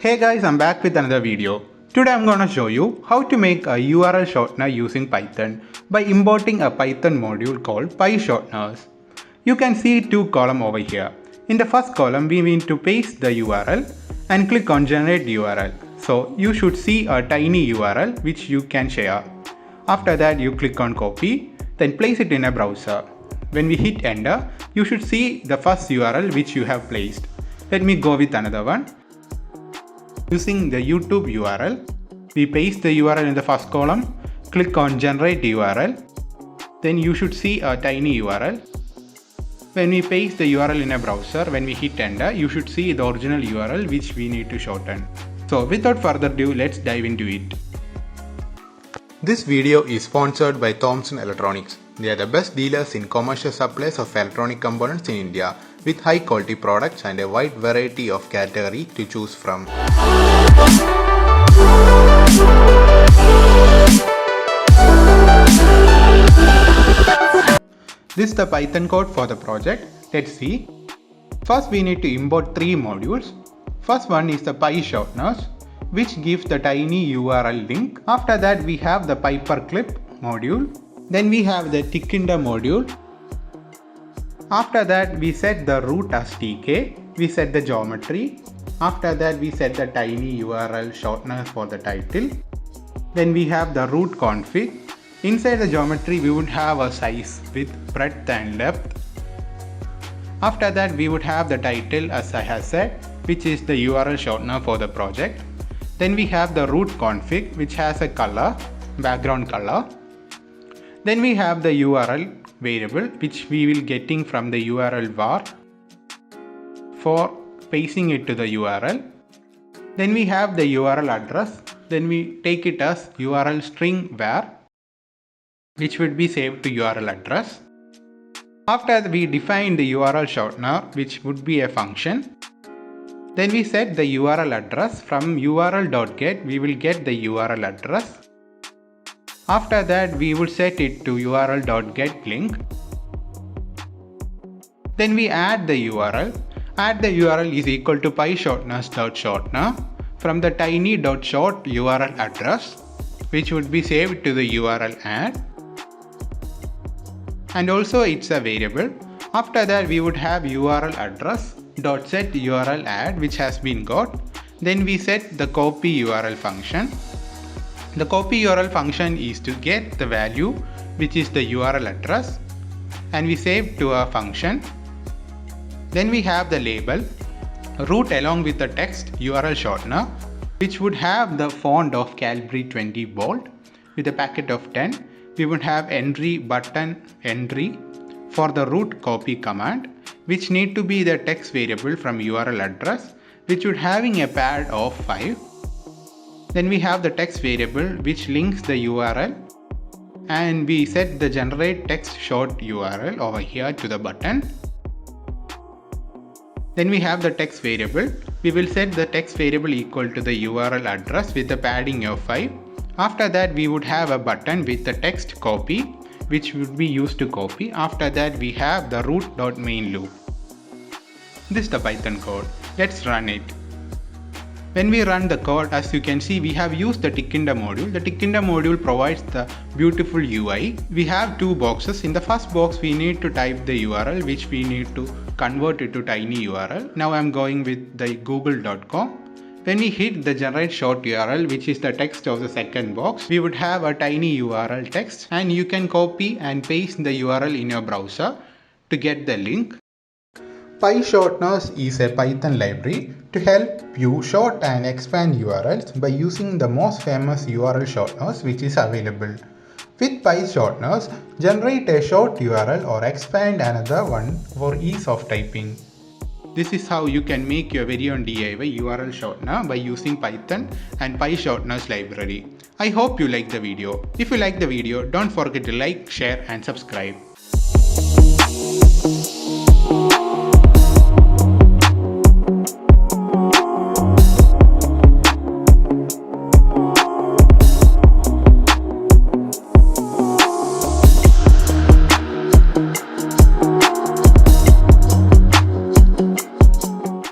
Hey guys, I'm back with another video. Today I'm gonna show you how to make a URL shortener using Python by importing a Python module called PyShorteners. You can see two columns over here. In the first column we need to paste the URL and click on generate URL. So you should see a tiny URL which you can share. After that you click on copy, then place it in a browser. When we hit enter, you should see the first URL which you have placed. Let me go with another one. Using the YouTube URL, we paste the URL in the first column, click on generate URL, then you should see a tiny URL. When we paste the URL in a browser, when we hit enter, you should see the original URL which we need to shorten. So without further ado, let's dive into it. This video is sponsored by Thomson Electronics. They are the best dealers in commercial supplies of electronic components in India, with high quality products and a wide variety of category to choose from. This is the Python code for the project. Let's see. First we need to import three modules. First one is the PyShorteners, which gives the tiny URL link. After that we have the paperclip module. Then we have the Tickender module. After that we set the root as tk. We set the geometry. After that we set the tiny URL shortener for the title. Then we have the root config. Inside the geometry we would have a size with breadth and depth. After that we would have the title as I have said, which is the URL shortener for the project. Then we have the root config, which has a color, background color. Then we have the URL variable, which we will getting from the URL var for pasting it to the URL. Then we have the URL address. Then we take it as URL string var, which would be saved to URL address. After we define the URL shortener, which would be a function. Then we set the URL address. From url.get we will get the URL address. After that we will set it to url.get link. Then we add the URL. Add the URL is equal to pyshorteners.shortener from the tiny.short URL address, which would be saved to the URL add. And also it's a variable. After that we would have URL address dot set URL add, which has been got. Then we set the copy URL function. The copy URL function is to get the value, which is the URL address, and we save to a function. Then we have the label root along with the text URL shortener, which would have the font of Calibri 20 bold with a packet of 10. We would have entry button entry for the root copy command, which need to be the text variable from URL address, which would having a pad of 5. Then we have the text variable which links the URL, and we set the generate text short URL over here to the button. Then we have the text variable. We will set the text variable equal to the URL address with a padding of 5. After that we would have a button with the text copy, which would be used to copy. After that we have the root.main loop. This is the Python code. Let's run it. When we run the code, as you can see, we have used the Tickender module. The Tickender module provides the beautiful UI. We have two boxes. In the first box we need to type the URL, which we need to convert it to tiny URL. Now I'm going with the google.com. When we hit the generate short URL, which is the text of the second box, we would have a tiny URL text, and you can copy and paste the URL in your browser to get the link. PyShorteners is a Python library to help you short and expand URLs by using the most famous URL shorteners which is available. With PyShorteners, generate a short URL or expand another one for ease of typing. This is how you can make your very own DIY URL shortener by using Python and PyShorteners library. I hope you like the video. If you like the video, don't forget to like, share and subscribe.